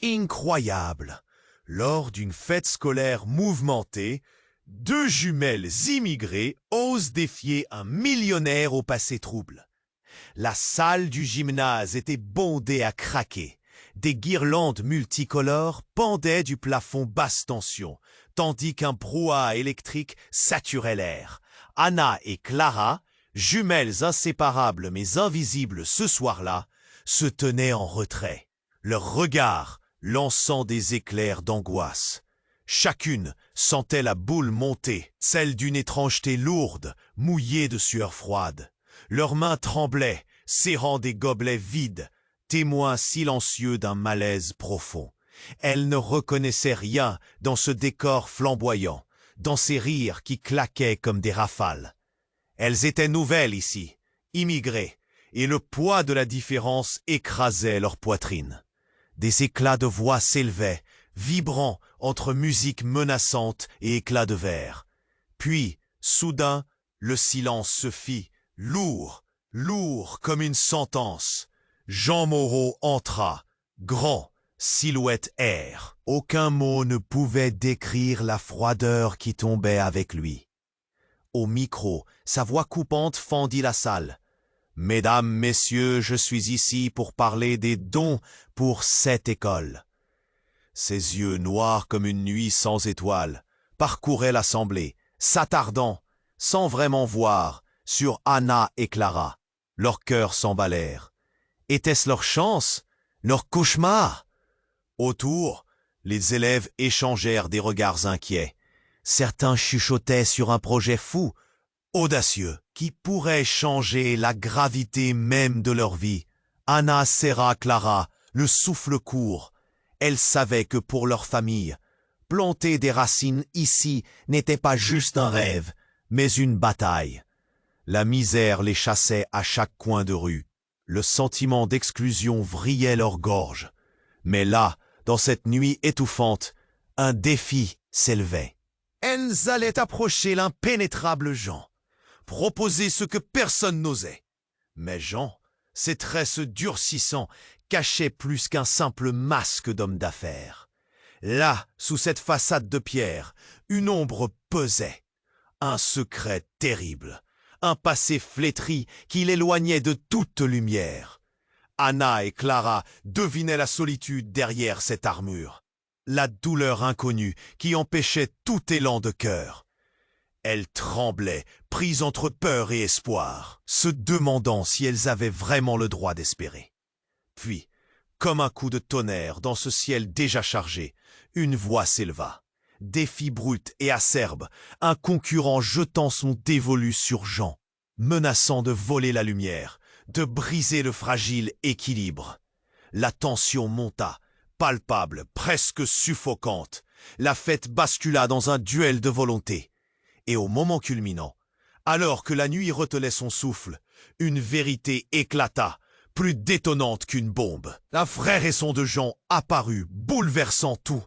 Incroyable! Lors d'une fête scolaire mouvementée, deux jumelles immigrées osent défier un millionnaire au passé trouble. La salle du gymnase était bondée à craquer. Des guirlandes multicolores pendaient du plafond basse tension, tandis qu'un brouhaha électrique saturait l'air. Anna et Clara, jumelles inséparables mais invisibles ce soir-là, se tenaient en retrait, leurs regards lançant des éclairs d'angoisse. Chacune sentait la boule monter, celle d'une étrangeté lourde, mouillée de sueur froide. Leurs mains tremblaient, serrant des gobelets vides, témoins silencieux d'un malaise profond. Elles ne reconnaissaient rien dans ce décor flamboyant, dans ces rires qui claquaient comme des rafales. Elles étaient nouvelles ici, immigrées, et le poids de la différence écrasait leur poitrine. Des éclats de voix s'élevaient, vibrant entre musique menaçante et éclats de verre. Puis, soudain, le silence se fit, lourd, lourd comme une sentence. Jean Moreau entra, grand, silhouette air. Aucun mot ne pouvait décrire la froideur qui tombait avec lui. Au micro, sa voix coupante fendit la salle. « Mesdames, messieurs, je suis ici pour parler des dons pour cette école. » Ses yeux noirs comme une nuit sans étoiles parcouraient l'assemblée, s'attardant, sans vraiment voir, sur Anna et Clara. Leurs cœurs s'emballèrent. Était-ce leur chance? Leur cauchemar? Autour, les élèves échangèrent des regards inquiets. Certains chuchotaient sur un projet fou, audacieux, qui pourrait changer la gravité même de leur vie. Anna serra Clara, le souffle court. Elle savait que pour leur famille, planter des racines ici n'était pas juste un rêve, mais une bataille. La misère les chassait à chaque coin de rue. Le sentiment d'exclusion vrillait leur gorge. Mais là, dans cette nuit étouffante, un défi s'élevait. Elles allaient approcher l'impénétrable Jean, proposer ce que personne n'osait. Mais Jean, ses traits durcissants, cachait plus qu'un simple masque d'homme d'affaires. Là, sous cette façade de pierre, une ombre pesait. Un secret terrible, un passé flétri qui l'éloignait de toute lumière. Anna et Clara devinaient la solitude derrière cette armure, la douleur inconnue qui empêchait tout élan de cœur. Elles tremblaient, prises entre peur et espoir, se demandant si elles avaient vraiment le droit d'espérer. Puis, comme un coup de tonnerre dans ce ciel déjà chargé, une voix s'éleva. Défi brut et acerbe, un concurrent jetant son dévolu sur Jean, menaçant de voler la lumière, de briser le fragile équilibre. La tension monta, palpable, presque suffocante. La fête bascula dans un duel de volonté. Et au moment culminant, alors que la nuit retenait son souffle, une vérité éclata, plus détonnante qu'une bombe. Un frère et son de Jean apparut, bouleversant tout.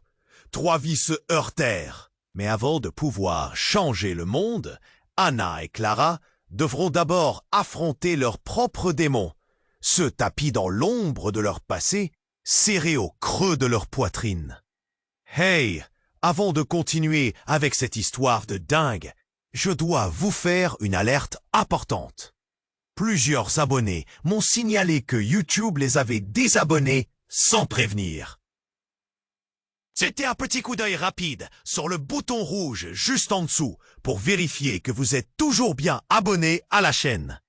Trois vies se heurtèrent. Mais avant de pouvoir changer le monde, Anna et Clara devront d'abord affronter leurs propres démons, ceux tapis dans l'ombre de leur passé, serrés au creux de leur poitrine. Hey! Avant de continuer avec cette histoire de dingue, je dois vous faire une alerte importante. Plusieurs abonnés m'ont signalé que YouTube les avait désabonnés sans prévenir. C'était un petit coup d'œil rapide sur le bouton rouge juste en dessous pour vérifier que vous êtes toujours bien abonné à la chaîne.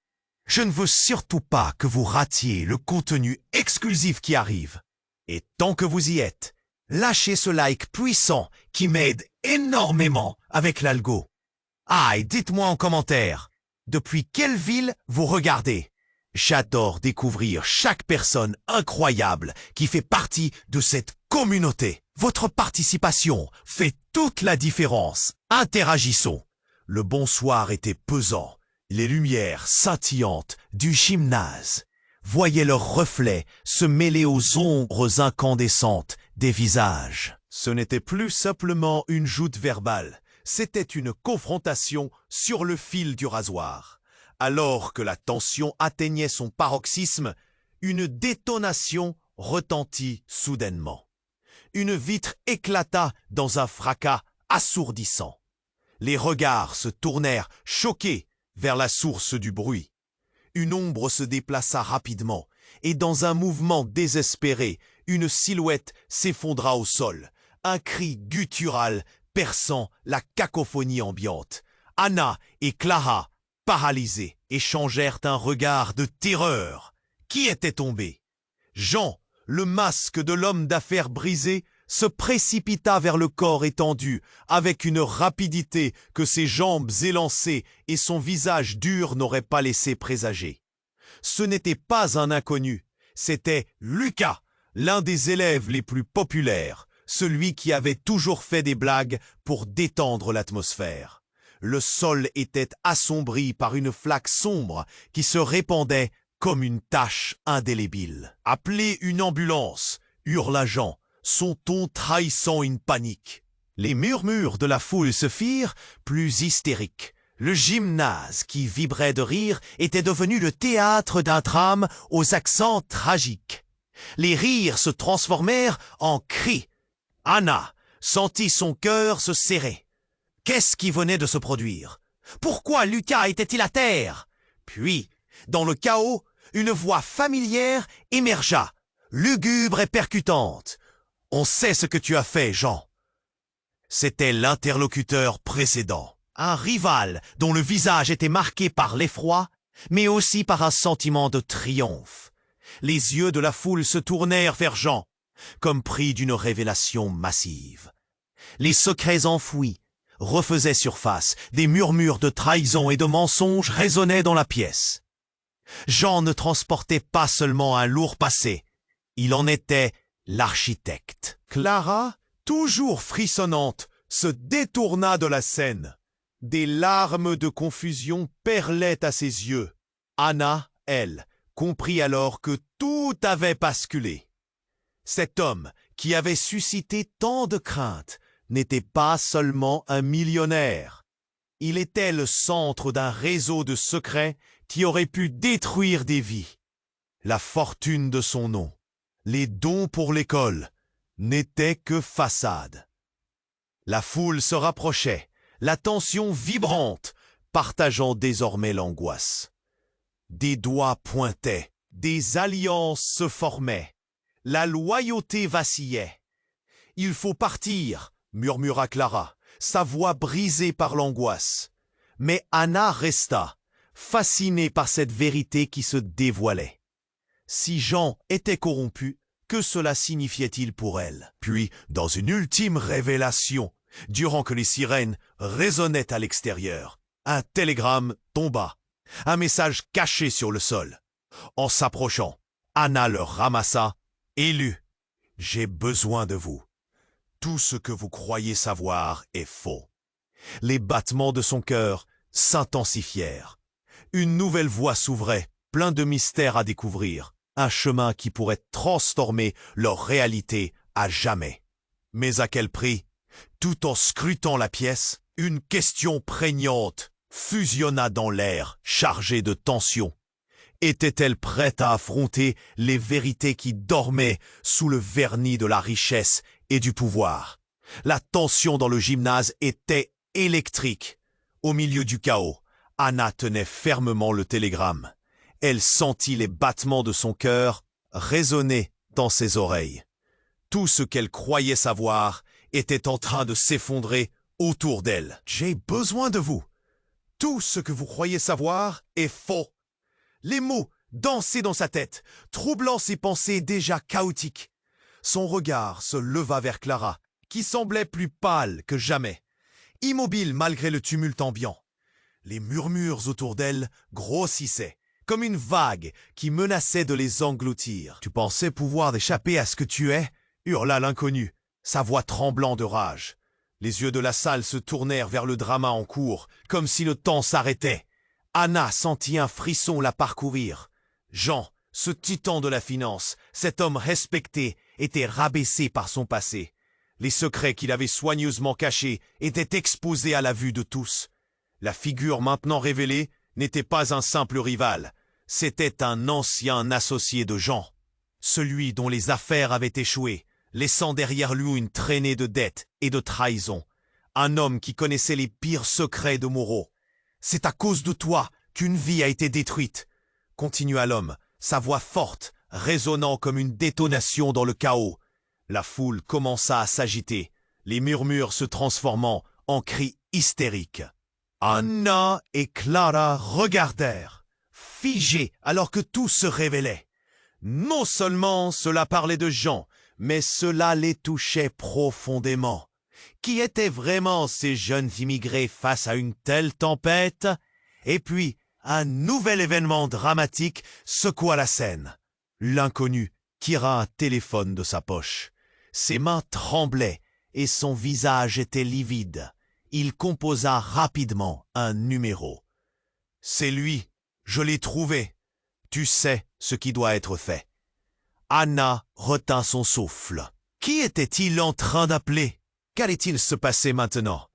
Je ne veux surtout pas que vous ratiez le contenu exclusif qui arrive. Et tant que vous y êtes, lâchez ce like puissant qui m'aide énormément avec l'algo. Ah, et dites-moi en commentaire, depuis quelle ville vous regardez? J'adore découvrir chaque personne incroyable qui fait partie de cette communauté. Votre participation fait toute la différence. Interagissons. Le bonsoir était pesant. Les lumières scintillantes du gymnase voyaient leurs reflets se mêler aux ombres incandescentes des visages. Ce n'était plus simplement une joute verbale, c'était une confrontation sur le fil du rasoir. Alors que la tension atteignait son paroxysme, une détonation retentit soudainement. une vitre éclata dans un fracas assourdissant. Les regards se tournèrent, choqués, vers la source du bruit. Une ombre se déplaça rapidement, et dans un mouvement désespéré, une silhouette s'effondra au sol. Un cri guttural perçant la cacophonie ambiante. Anna et Clara, paralysées, échangèrent un regard de terreur. Qui était tombé? Jean, le masque de l'homme d'affaires brisé, se précipita vers le corps étendu, avec une rapidité que ses jambes élancées et son visage dur n'auraient pas laissé présager. Ce n'était pas un inconnu, c'était Lucas, l'un des élèves les plus populaires, celui qui avait toujours fait des blagues pour détendre l'atmosphère. Le sol était assombri par une flaque sombre qui se répandait comme une tache indélébile. « Appelez une ambulance !» hurla Jean, son ton trahissant une panique. Les murmures de la foule se firent plus hystériques. Le gymnase, qui vibrait de rire, était devenu le théâtre d'un drame aux accents tragiques. Les rires se transformèrent en cris. Anna sentit son cœur se serrer. Qu'est-ce qui venait de se produire? Pourquoi Lucas était-il à terre? Puis, dans le chaos, une voix familière émergea, lugubre et percutante. « On sait ce que tu as fait, Jean. » C'était l'interlocuteur précédent, un rival dont le visage était marqué par l'effroi, mais aussi par un sentiment de triomphe. Les yeux de la foule se tournèrent vers Jean, comme pris d'une révélation massive. Les secrets enfouis refaisaient surface, des murmures de trahison et de mensonges résonnaient dans la pièce. Jean ne transportait pas seulement un lourd passé, il en était l'architecte. Clara, toujours frissonnante, se détourna de la scène. Des larmes de confusion perlaient à ses yeux. Anna, elle, comprit alors que tout avait basculé. Cet homme, qui avait suscité tant de craintes, n'était pas seulement un millionnaire. Il était le centre d'un réseau de secrets qui aurait pu détruire des vies. La fortune de son nom, les dons pour l'école, n'étaient que façade. La foule se rapprochait, la tension vibrante, partageant désormais l'angoisse. Des doigts pointaient, des alliances se formaient, la loyauté vacillait. « Il faut partir !» murmura Clara, sa voix brisée par l'angoisse. Mais Anna resta, fascinée par cette vérité qui se dévoilait. Si Jean était corrompu, que cela signifiait-il pour elle? Puis, dans une ultime révélation, durant que les sirènes résonnaient à l'extérieur, un télégramme tomba, un message caché sur le sol. En s'approchant, Anna le ramassa et lut « J'ai besoin de vous. Tout ce que vous croyez savoir est faux. » Les battements de son cœur s'intensifièrent. Une nouvelle voie s'ouvrait, plein de mystères à découvrir, un chemin qui pourrait transformer leur réalité à jamais. Mais à quel prix? Tout en scrutant la pièce, une question prégnante fusionna dans l'air, chargée de tension. Était-elle prête à affronter les vérités qui dormaient sous le vernis de la richesse et du pouvoir? La tension dans le gymnase était électrique. Au milieu du chaos, Anna tenait fermement le télégramme. Elle sentit les battements de son cœur résonner dans ses oreilles. Tout ce qu'elle croyait savoir était en train de s'effondrer autour d'elle. « J'ai besoin de vous. Tout ce que vous croyez savoir est faux. » Les mots dansaient dans sa tête, troublant ses pensées déjà chaotiques. Son regard se leva vers Clara, qui semblait plus pâle que jamais, immobile malgré le tumulte ambiant. Les murmures autour d'elle grossissaient, comme une vague qui menaçait de les engloutir. « Tu pensais pouvoir échapper à ce que tu es ?» hurla l'inconnu, sa voix tremblant de rage. Les yeux de la salle se tournèrent vers le drama en cours, comme si le temps s'arrêtait. Anna sentit un frisson la parcourir. Jean, ce titan de la finance, cet homme respecté, était rabaissé par son passé. Les secrets qu'il avait soigneusement cachés étaient exposés à la vue de tous. La figure maintenant révélée n'était pas un simple rival, c'était un ancien associé de Jean, celui dont les affaires avaient échoué, laissant derrière lui une traînée de dettes et de trahison. Un homme qui connaissait les pires secrets de Moreau. « C'est à cause de toi qu'une vie a été détruite », continua l'homme, sa voix forte, résonnant comme une détonation dans le chaos. La foule commença à s'agiter, les murmures se transformant en cris hystériques. Anna et Clara regardèrent, figés alors que tout se révélait. Non seulement cela parlait de Jean, mais cela les touchait profondément. Qui étaient vraiment ces jeunes immigrés face à une telle tempête? Et puis, un nouvel événement dramatique secoua la scène. L'inconnu tira un téléphone de sa poche. Ses mains tremblaient et son visage était livide. Il composa rapidement un numéro. « C'est lui, je l'ai trouvé. Tu sais ce qui doit être fait. » Anna retint son souffle. Qui était-il en train d'appeler? Qu'allait-il se passer maintenant?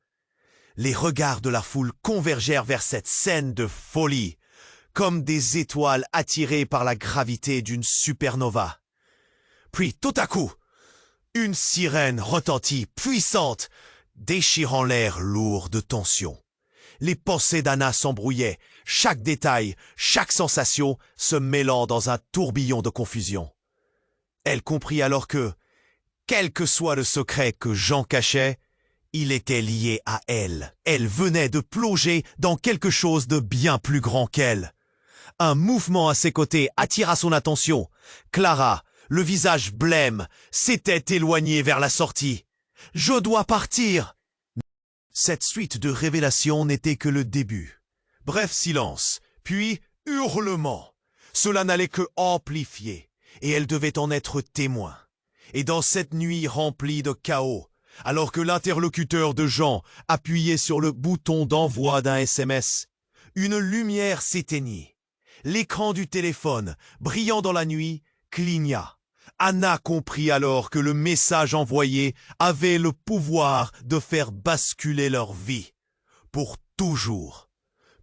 Les regards de la foule convergèrent vers cette scène de folie, comme des étoiles attirées par la gravité d'une supernova. Puis, tout à coup, une sirène retentit, puissante, déchirant l'air lourd de tension. Les pensées d'Anna s'embrouillaient, chaque détail, chaque sensation se mêlant dans un tourbillon de confusion. Elle comprit alors que, quel que soit le secret que Jean cachait, il était lié à elle. Elle venait de plonger dans quelque chose de bien plus grand qu'elle. Un mouvement à ses côtés attira son attention. Clara, le visage blême, s'était éloignée vers la sortie. « Je dois partir !» Cette suite de révélations n'était que le début. Bref silence, puis hurlement. Cela n'allait que amplifier, et elle devait en être témoin. Et dans cette nuit remplie de chaos, alors que l'interlocuteur de Jean appuyait sur le bouton d'envoi d'un SMS, une lumière s'éteignit. L'écran du téléphone, brillant dans la nuit, cligna. Anna comprit alors que le message envoyé avait le pouvoir de faire basculer leur vie, pour toujours.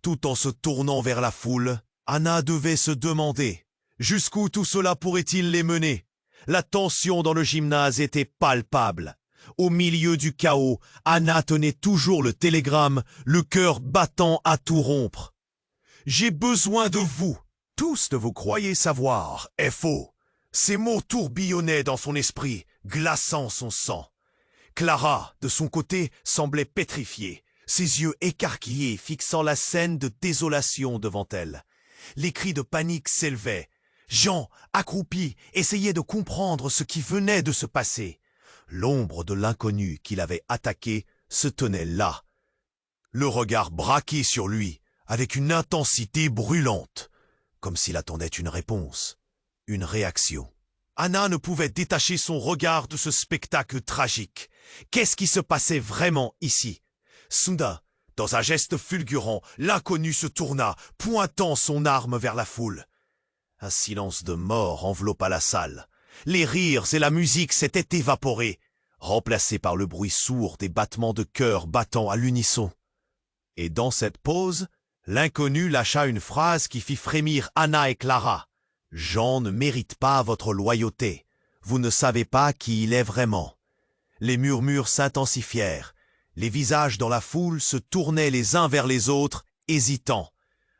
Tout en se tournant vers la foule, Anna devait se demander jusqu'où tout cela pourrait-il les mener. La tension dans le gymnase était palpable. Au milieu du chaos, Anna tenait toujours le télégramme, le cœur battant à tout rompre. « J'ai besoin de vous. Tout ce que vous croyez savoir est faux. » Ces mots tourbillonnaient dans son esprit, glaçant son sang. Clara, de son côté, semblait pétrifiée, ses yeux écarquillés fixant la scène de désolation devant elle. Les cris de panique s'élevaient. Jean, accroupi, essayait de comprendre ce qui venait de se passer. L'ombre de l'inconnu qui l'avait attaqué se tenait là, le regard braqué sur lui, avec une intensité brûlante, comme s'il attendait une réponse, une réaction. Anna ne pouvait détacher son regard de ce spectacle tragique. Qu'est-ce qui se passait vraiment ici? Soudain, dans un geste fulgurant, l'inconnu se tourna, pointant son arme vers la foule. Un silence de mort enveloppa la salle. Les rires et la musique s'étaient évaporés, remplacés par le bruit sourd des battements de cœur battant à l'unisson. Et dans cette pause, l'inconnu lâcha une phrase qui fit frémir Anna et Clara. « Jean ne mérite pas votre loyauté. Vous ne savez pas qui il est vraiment. » Les murmures s'intensifièrent. Les visages dans la foule se tournaient les uns vers les autres, hésitants.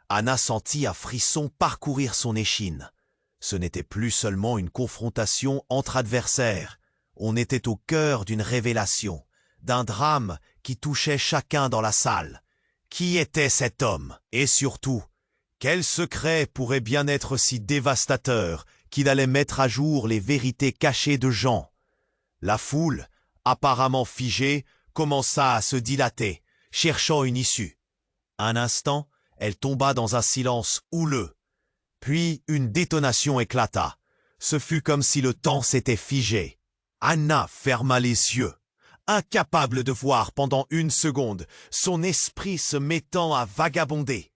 Anna sentit un frisson parcourir son échine. Ce n'était plus seulement une confrontation entre adversaires. On était au cœur d'une révélation, d'un drame qui touchait chacun dans la salle. Qui était cet homme? Et surtout, quel secret pourrait bien être si dévastateur qu'il allait mettre à jour les vérités cachées de Jean? La foule, apparemment figée, commença à se dilater, cherchant une issue. Un instant, elle tomba dans un silence houleux. Puis une détonation éclata. Ce fut comme si le temps s'était figé. Anna ferma les yeux, incapable de voir pendant une seconde, son esprit se mettant à vagabonder.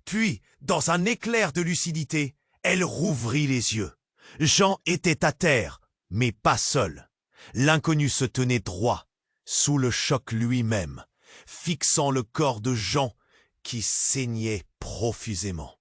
Puis, dans un éclair de lucidité, elle rouvrit les yeux. Jean était à terre, mais pas seul. L'inconnu se tenait droit, sous le choc lui-même, fixant le corps de Jean qui saignait profusément.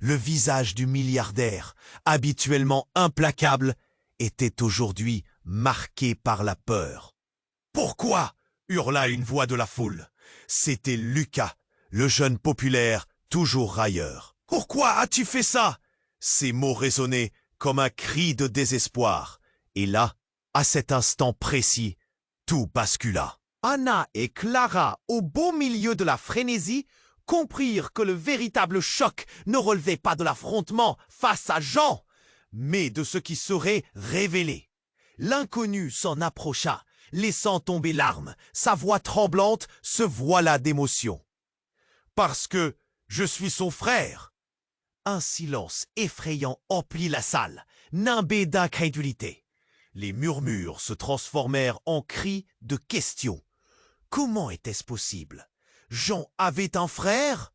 Le visage du milliardaire, habituellement implacable, était aujourd'hui marqué par la peur. « Pourquoi ?» hurla une voix de la foule. C'était Lucas, le jeune populaire, toujours railleur. « Pourquoi as-tu fait ça ?» Ces mots résonnaient comme un cri de désespoir. Et là, à cet instant précis, tout bascula. Anna et Clara, au beau milieu de la frénésie, comprirent que le véritable choc ne relevait pas de l'affrontement face à Jean, mais de ce qui serait révélé. L'inconnu s'en approcha, laissant tomber l'arme, sa voix tremblante se voila d'émotion. « Parce que je suis son frère !» Un silence effrayant emplit la salle, nimbé d'incrédulité. Les murmures se transformèrent en cris de questions. Comment était-ce possible? Jean avait un frère?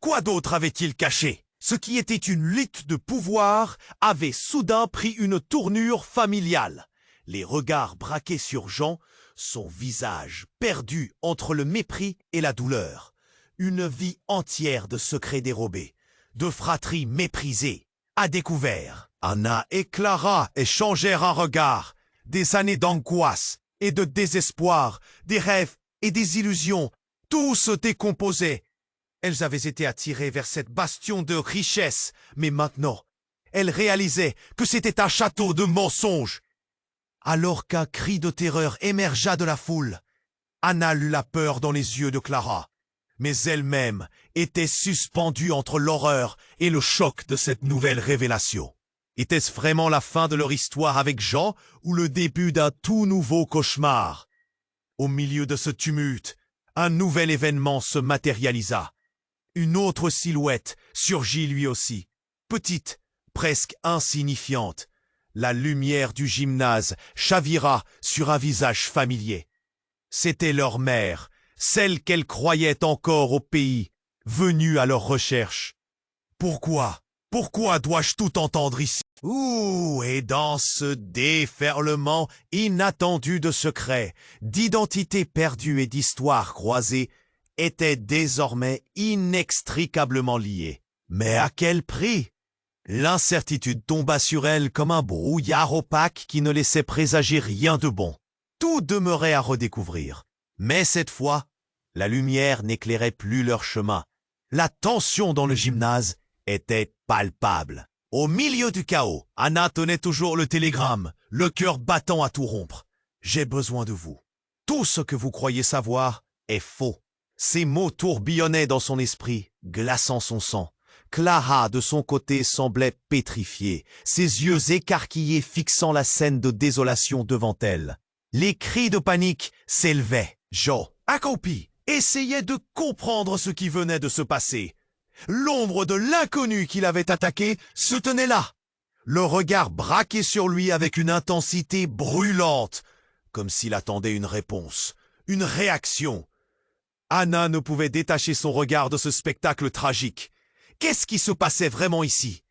Quoi d'autre avait-il caché? Ce qui était une lutte de pouvoir avait soudain pris une tournure familiale. Les regards braqués sur Jean, son visage perdu entre le mépris et la douleur. Une vie entière de secrets dérobés, de fratries méprisées, à découvert. Anna et Clara échangèrent un regard, des années d'angoisse et de désespoir, des rêves et des illusions, tout se décomposait. Elles avaient été attirées vers cette bastion de richesse, mais maintenant, elles réalisaient que c'était un château de mensonges. Alors qu'un cri de terreur émergea de la foule, Anna lut la peur dans les yeux de Clara. Mais elle-même était suspendue entre l'horreur et le choc de cette nouvelle révélation. Était-ce vraiment la fin de leur histoire avec Jean ou le début d'un tout nouveau cauchemar? Au milieu de ce tumulte, un nouvel événement se matérialisa. Une autre silhouette surgit lui aussi, petite, presque insignifiante. La lumière du gymnase chavira sur un visage familier. C'était leur mère, celle qu'elles croyaient encore au pays, venue à leur recherche. Pourquoi dois-je tout entendre ici? Ouh, et dans ce déferlement inattendu de secrets, d'identités perdues et d'histoires croisées, étaient désormais inextricablement liés. Mais à quel prix? L'incertitude tomba sur elle comme un brouillard opaque qui ne laissait présager rien de bon. Tout demeurait à redécouvrir. Mais cette fois, la lumière n'éclairait plus leur chemin. La tension dans le gymnase était palpable. Au milieu du chaos, Anna tenait toujours le télégramme, le cœur battant à tout rompre. « J'ai besoin de vous. Tout ce que vous croyez savoir est faux. » Ces mots tourbillonnaient dans son esprit, glaçant son sang. Clara, de son côté, semblait pétrifiée, ses yeux écarquillés fixant la scène de désolation devant elle. Les cris de panique s'élevaient. Jean, accroupi, essayait de comprendre ce qui venait de se passer. L'ombre de l'inconnu qui l'avait attaqué se tenait là, le regard braqué sur lui avec une intensité brûlante, comme s'il attendait une réponse, une réaction. Anna ne pouvait détacher son regard de ce spectacle tragique. Qu'est-ce qui se passait vraiment ici?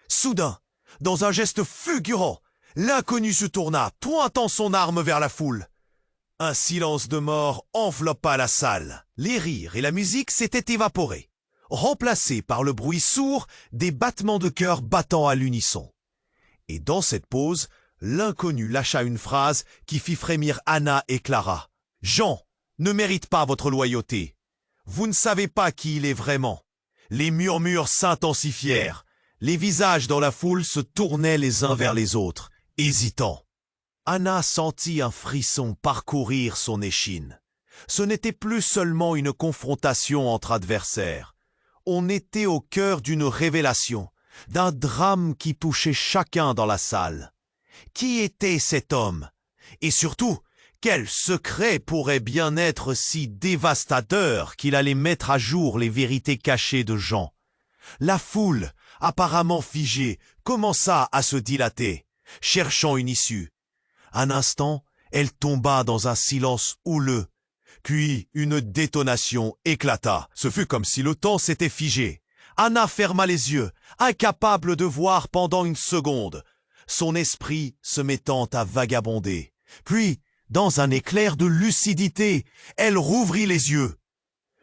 Soudain, dans un geste fulgurant, l'inconnu se tourna, pointant son arme vers la foule. Un silence de mort enveloppa la salle. Les rires et la musique s'étaient évaporés, remplacés par le bruit sourd des battements de cœur battant à l'unisson. Et dans cette pause, l'inconnu lâcha une phrase qui fit frémir Anna et Clara. « Jean ne mérite pas votre loyauté. Vous ne savez pas qui il est vraiment. » Les murmures s'intensifièrent. Les visages dans la foule se tournaient les uns vers les autres, hésitants. Anna sentit un frisson parcourir son échine. Ce n'était plus seulement une confrontation entre adversaires. On était au cœur d'une révélation, d'un drame qui touchait chacun dans la salle. Qui était cet homme? Et surtout, quel secret pourrait bien être si dévastateur qu'il allait mettre à jour les vérités cachées de Jean? La foule, apparemment figée, commença à se dilater, cherchant une issue. Un instant, elle tomba dans un silence houleux. Puis une détonation éclata. Ce fut comme si le temps s'était figé. Anna ferma les yeux, incapable de voir pendant une seconde, son esprit se mettant à vagabonder. Puis, dans un éclair de lucidité, elle rouvrit les yeux.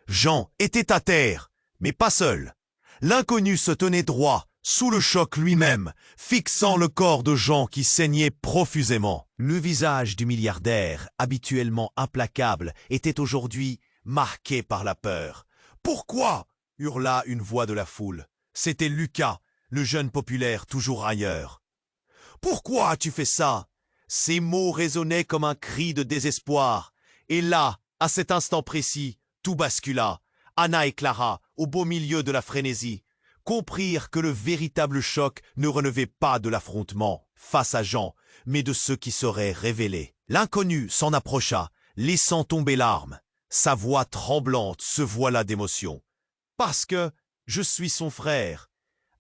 Jean était à terre, mais pas seul. L'inconnu se tenait droit, sous le choc lui-même, fixant le corps de Jean qui saignait profusément. Le visage du milliardaire, habituellement implacable, était aujourd'hui marqué par la peur. « Pourquoi ?» hurla une voix de la foule. C'était Lucas, le jeune populaire toujours ailleurs. « Pourquoi as-tu fait ça ?» Ces mots résonnaient comme un cri de désespoir. Et là, à cet instant précis, tout bascula. Anna et Clara, au beau milieu de la frénésie, comprirent que le véritable choc ne relevait pas de l'affrontement face à Jean, mais de ce qui serait révélé. L'inconnu s'en approcha, laissant tomber l'arme. Sa voix tremblante se voila d'émotion. « Parce que je suis son frère. »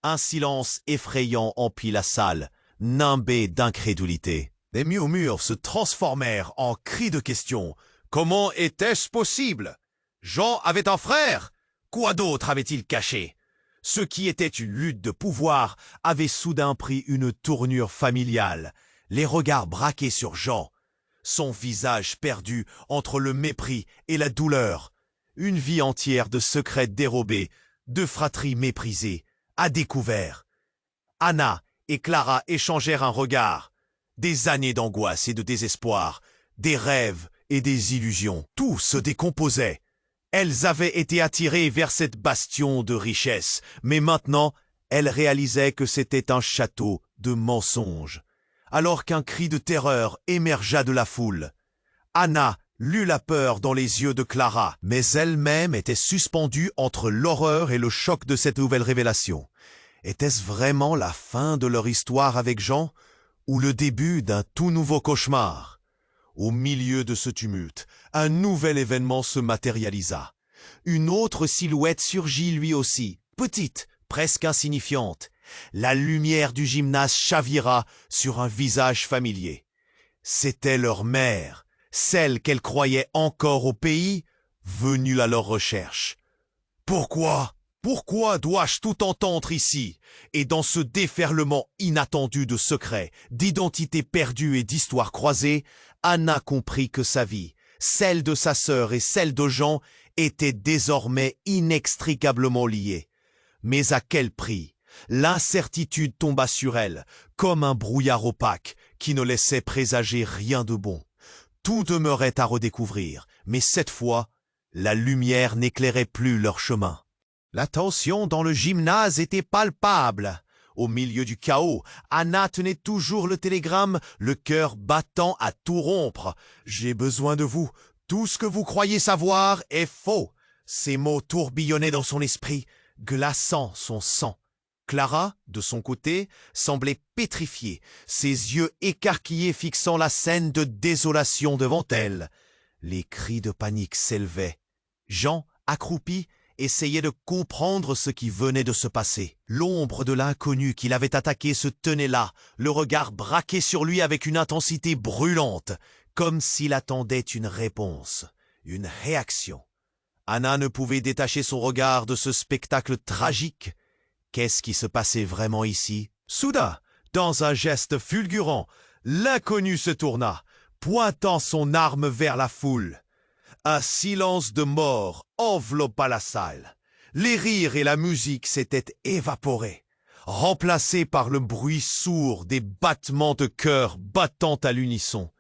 Un silence effrayant emplit la salle, nimbé d'incrédulité. Les murmures se transformèrent en cris de questions. Comment était-ce possible? Jean avait un frère? Quoi d'autre avait-il caché? Ce qui était une lutte de pouvoir avait soudain pris une tournure familiale. Les regards braqués sur Jean, son visage perdu entre le mépris et la douleur. Une vie entière de secrets dérobés, de fratries méprisées, à découvert. Anna et Clara échangèrent un regard. Des années d'angoisse et de désespoir, des rêves et des illusions, tout se décomposait. Elles avaient été attirées vers cette bastion de richesse, mais maintenant, elles réalisaient que c'était un château de mensonges. Alors qu'un cri de terreur émergea de la foule, Anna lut la peur dans les yeux de Clara, mais elle-même était suspendue entre l'horreur et le choc de cette nouvelle révélation. Était-ce vraiment la fin de leur histoire avec Jean, ou le début d'un tout nouveau cauchemar? Au milieu de ce tumulte, un nouvel événement se matérialisa. Une autre silhouette surgit lui aussi, petite, presque insignifiante. La lumière du gymnase chavira sur un visage familier. C'était leur mère, celle qu'elle croyait encore au pays, venue à leur recherche. Pourquoi? Pourquoi dois-je tout entendre ici? Et dans ce déferlement inattendu de secrets, d'identités perdues et d'histoires croisées, Anna comprit que sa vie, celle de sa sœur et celle de Jean, étaient désormais inextricablement liées. Mais à quel prix? L'incertitude tomba sur elle, comme un brouillard opaque qui ne laissait présager rien de bon. Tout demeurait à redécouvrir, mais cette fois, la lumière n'éclairait plus leur chemin. La tension dans le gymnase était palpable. Au milieu du chaos, Anna tenait toujours le télégramme, le cœur battant à tout rompre. « J'ai besoin de vous. Tout ce que vous croyez savoir est faux. » Ces mots tourbillonnaient dans son esprit, glaçant son sang. Clara, de son côté, semblait pétrifiée, ses yeux écarquillés fixant la scène de désolation devant elle. Les cris de panique s'élevaient. Jean, accroupi, essayait de comprendre ce qui venait de se passer. L'ombre de l'inconnu qui l'avait attaqué se tenait là, le regard braqué sur lui avec une intensité brûlante, comme s'il attendait une réponse, une réaction. Anna ne pouvait détacher son regard de ce spectacle tragique. Qu'est-ce qui se passait vraiment ici? Soudain, dans un geste fulgurant, l'inconnu se tourna, pointant son arme vers la foule. Un silence de mort enveloppa la salle. Les rires et la musique s'étaient évaporés, remplacés par le bruit sourd des battements de cœur battant à l'unisson.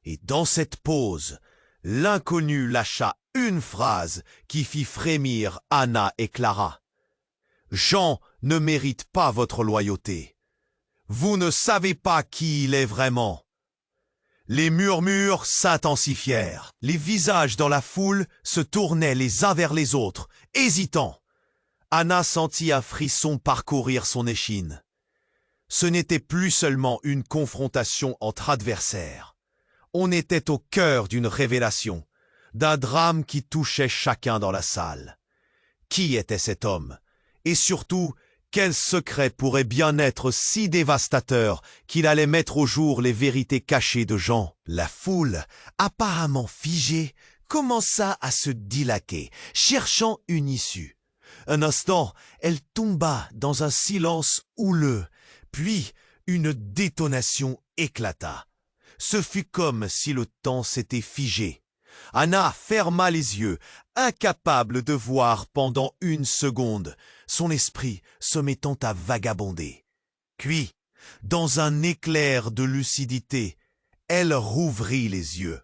Et dans cette pause, l'inconnu lâcha une phrase qui fit frémir Anna et Clara. « Jean ne mérite pas votre loyauté. Vous ne savez pas qui il est vraiment. » Les murmures s'intensifièrent. Les visages dans la foule se tournaient les uns vers les autres, hésitants. Anna sentit un frisson parcourir son échine. Ce n'était plus seulement une confrontation entre adversaires. On était au cœur d'une révélation, d'un drame qui touchait chacun dans la salle. Qui était cet homme? Et surtout, quel secret pourrait bien être si dévastateur qu'il allait mettre au jour les vérités cachées de Jean? La foule, apparemment figée, commença à se dilater, cherchant une issue. Un instant, elle tomba dans un silence houleux, puis une détonation éclata. Ce fut comme si le temps s'était figé. Anna ferma les yeux, incapable de voir pendant une seconde, son esprit se mettant à vagabonder. Puis, dans un éclair de lucidité, elle rouvrit les yeux.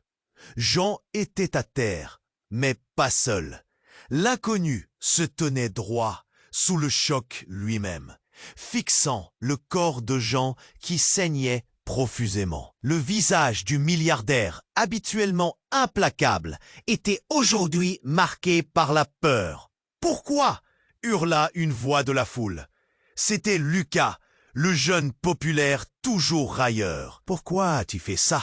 Jean était à terre, mais pas seul. L'inconnu se tenait droit, sous le choc lui-même, fixant le corps de Jean qui saignait profusément. Le visage du milliardaire, habituellement implacable, était aujourd'hui marqué par la peur. « Pourquoi ?» hurla une voix de la foule. C'était Lucas, le jeune populaire toujours railleur. « Pourquoi as-tu fait ça ?»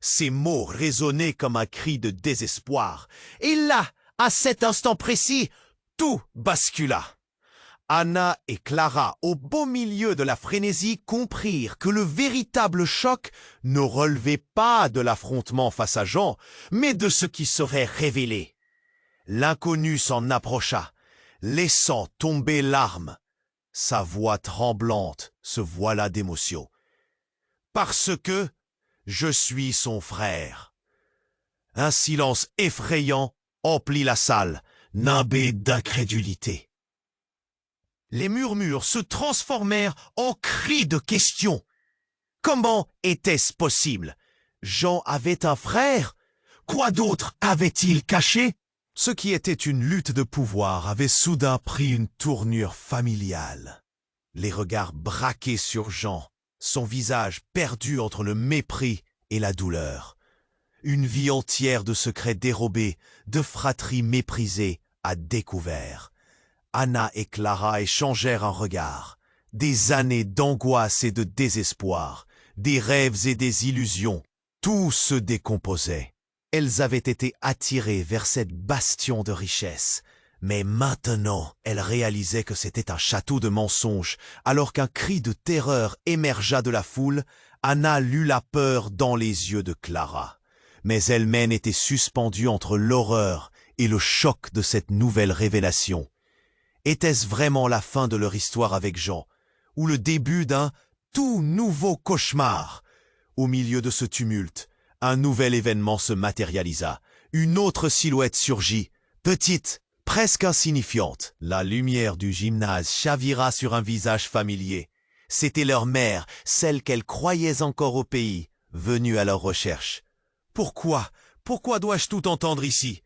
Ces mots résonnaient comme un cri de désespoir. Et là, à cet instant précis, tout bascula. Anna et Clara, au beau milieu de la frénésie, comprirent que le véritable choc ne relevait pas de l'affrontement face à Jean, mais de ce qui serait révélé. L'inconnu s'en approcha, laissant tomber l'arme. Sa voix tremblante se voila d'émotion. « Parce que je suis son frère. » Un silence effrayant emplit la salle, nimbé d'incrédulité. Les murmures se transformèrent en cris de questions. Comment était-ce possible? Jean avait un frère? Quoi d'autre avait-il caché? Ce qui était une lutte de pouvoir avait soudain pris une tournure familiale. Les regards braqués sur Jean, son visage perdu entre le mépris et la douleur. Une vie entière de secrets dérobés, de fratries méprisées à découvert. Anna et Clara échangèrent un regard. Des années d'angoisse et de désespoir, des rêves et des illusions, tout se décomposait. Elles avaient été attirées vers cette bastion de richesse. Mais maintenant, elles réalisaient que c'était un château de mensonges. Alors qu'un cri de terreur émergea de la foule, Anna lut la peur dans les yeux de Clara. Mais elle-même était suspendue entre l'horreur et le choc de cette nouvelle révélation. Était-ce vraiment la fin de leur histoire avec Jean, ou le début d'un tout nouveau cauchemar? Au milieu de ce tumulte, un nouvel événement se matérialisa. Une autre silhouette surgit, petite, presque insignifiante. La lumière du gymnase chavira sur un visage familier. C'était leur mère, celle qu'elles croyaient encore au pays, venue à leur recherche. « Pourquoi dois-je tout entendre ici ?»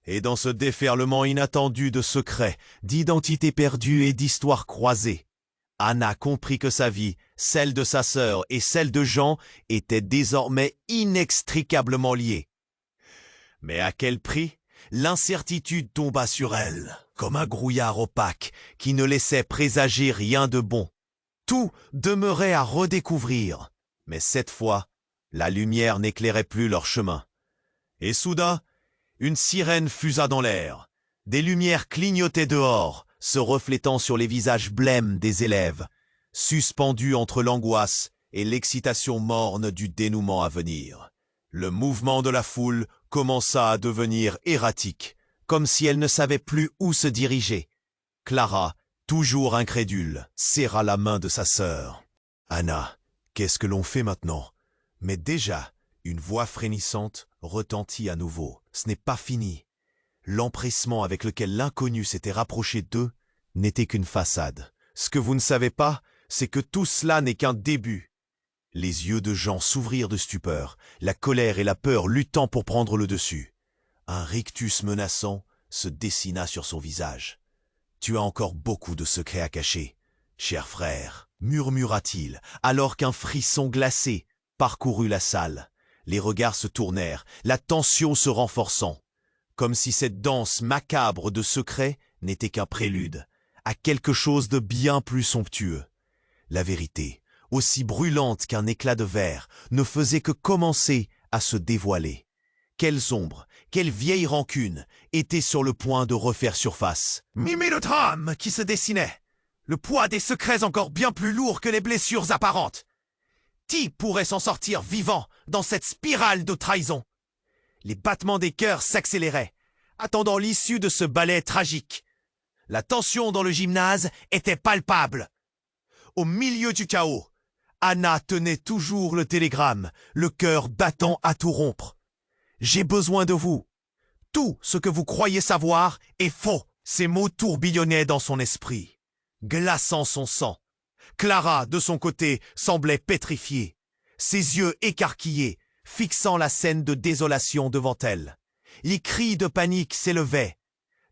Et dans ce déferlement inattendu de secrets, d'identités perdues et d'histoires croisées, Anna comprit que sa vie, celle de sa sœur et celle de Jean étaient désormais inextricablement liées. Mais à quel prix? L'incertitude tomba sur elle, comme un brouillard opaque qui ne laissait présager rien de bon. Tout demeurait à redécouvrir, mais cette fois, la lumière n'éclairait plus leur chemin. Et soudain, une sirène fusa dans l'air. Des lumières clignotaient dehors, se reflétant sur les visages blêmes des élèves, suspendus entre l'angoisse et l'excitation morne du dénouement à venir. Le mouvement de la foule commença à devenir erratique, comme si elle ne savait plus où se diriger. Clara, toujours incrédule, serra la main de sa sœur. « Anna, qu'est-ce que l'on fait maintenant ?» Mais déjà, une voix frémissante retentit à nouveau. Ce n'est pas fini. L'empressement avec lequel l'inconnu s'était rapproché d'eux n'était qu'une façade. Ce que vous ne savez pas, c'est que tout cela n'est qu'un début. Les yeux de Jean s'ouvrirent de stupeur, la colère et la peur luttant pour prendre le dessus. Un rictus menaçant se dessina sur son visage. « Tu as encore beaucoup de secrets à cacher, cher frère, » murmura-t-il, alors qu'un frisson glacé parcourut la salle. Les regards se tournèrent, la tension se renforçant, comme si cette danse macabre de secrets n'était qu'un prélude à quelque chose de bien plus somptueux. La vérité, aussi brûlante qu'un éclat de verre, ne faisait que commencer à se dévoiler. Quelles ombres, quelle vieille rancune étaient sur le point de refaire surface. Mimez le drame qui se dessinait, le poids des secrets encore bien plus lourd que les blessures apparentes. Qui pourrait s'en sortir vivant dans cette spirale de trahison? Les battements des cœurs s'accéléraient, attendant l'issue de ce ballet tragique. La tension dans le gymnase était palpable. Au milieu du chaos, Anna tenait toujours le télégramme, le cœur battant à tout rompre. « J'ai besoin de vous, Tout ce que vous croyez savoir est faux. Ces mots tourbillonnaient dans son esprit, glaçant son sang. Clara, de son côté, semblait pétrifiée, ses yeux écarquillés, fixant la scène de désolation devant elle. Les cris de panique s'élevaient.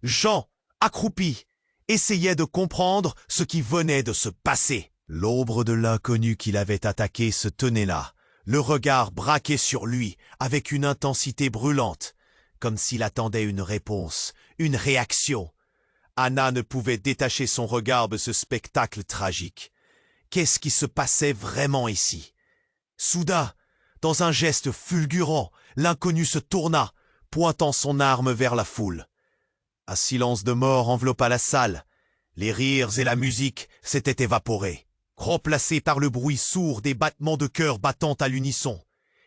Jean, accroupi, essayait de comprendre ce qui venait de se passer. L'ombre de l'inconnu qui l'avait attaqué se tenait là, le regard braqué sur lui avec une intensité brûlante, comme s'il attendait une réponse, une réaction. Anna ne pouvait détacher son regard de ce spectacle tragique. Qu'est-ce qui se passait vraiment ici? Soudain, dans un geste fulgurant, l'inconnu se tourna, pointant son arme vers la foule. Un silence de mort enveloppa la salle. Les rires et la musique s'étaient évaporés, remplacés par le bruit sourd des battements de cœur battant à l'unisson.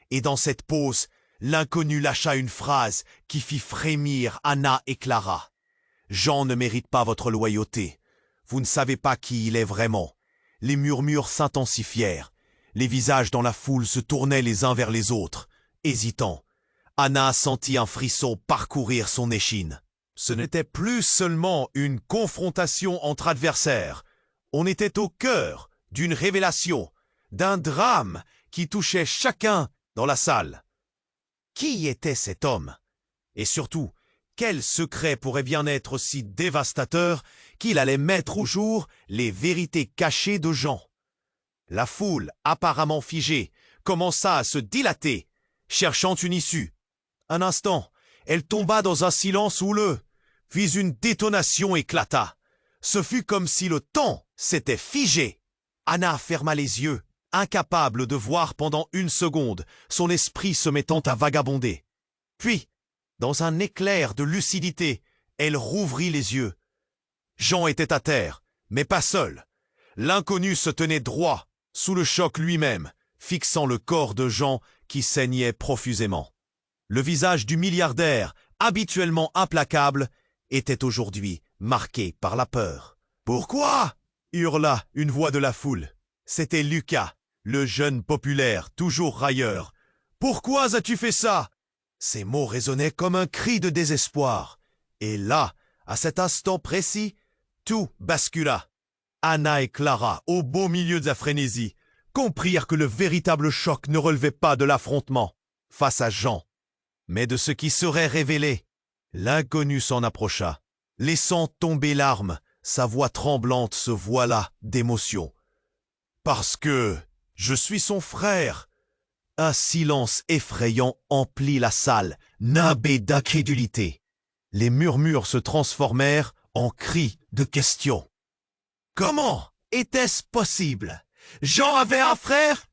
Et dans cette pause, l'inconnu lâcha une phrase qui fit frémir Anna et Clara. « Jean ne mérite pas votre loyauté. Vous ne savez pas qui il est vraiment. » Les murmures s'intensifièrent. Les visages dans la foule se tournaient les uns vers les autres, hésitants. Anna sentit un frisson parcourir son échine. Ce n'était plus seulement une confrontation entre adversaires. On était au cœur d'une révélation, d'un drame qui touchait chacun dans la salle. Qui était cet homme? Et surtout, quel secret pourrait bien être si dévastateur qu'il allait mettre au jour les vérités cachées de Jean? La foule, apparemment figée, commença à se dilater, cherchant une issue. Un instant, elle tomba dans un silence houleux, puis une détonation éclata. Ce fut comme si le temps s'était figé. Anna ferma les yeux, incapable de voir pendant une seconde, son esprit se mettant à vagabonder. Puis, dans un éclair de lucidité, elle rouvrit les yeux. Jean était à terre, mais pas seul. L'inconnu se tenait droit, sous le choc lui-même, fixant le corps de Jean qui saignait profusément. Le visage du milliardaire, habituellement implacable, était aujourd'hui marqué par la peur. « Pourquoi ?» hurla une voix de la foule. C'était Lucas, le jeune populaire, toujours railleur. « Pourquoi as-tu fait ça ?» Ces mots résonnaient comme un cri de désespoir. Et là, à cet instant précis, tout bascula. Anna et Clara, au beau milieu de la frénésie, comprirent que le véritable choc ne relevait pas de l'affrontement face à Jean, mais de ce qui serait révélé. L'inconnu s'en approcha, laissant tomber l'arme, sa voix tremblante se voila d'émotion. « Parce que je suis son frère !» Un silence effrayant emplit la salle, nimbé d'incrédulité. Les murmures se transformèrent en cris de questions. Comment était-ce possible? Jean avait un frère?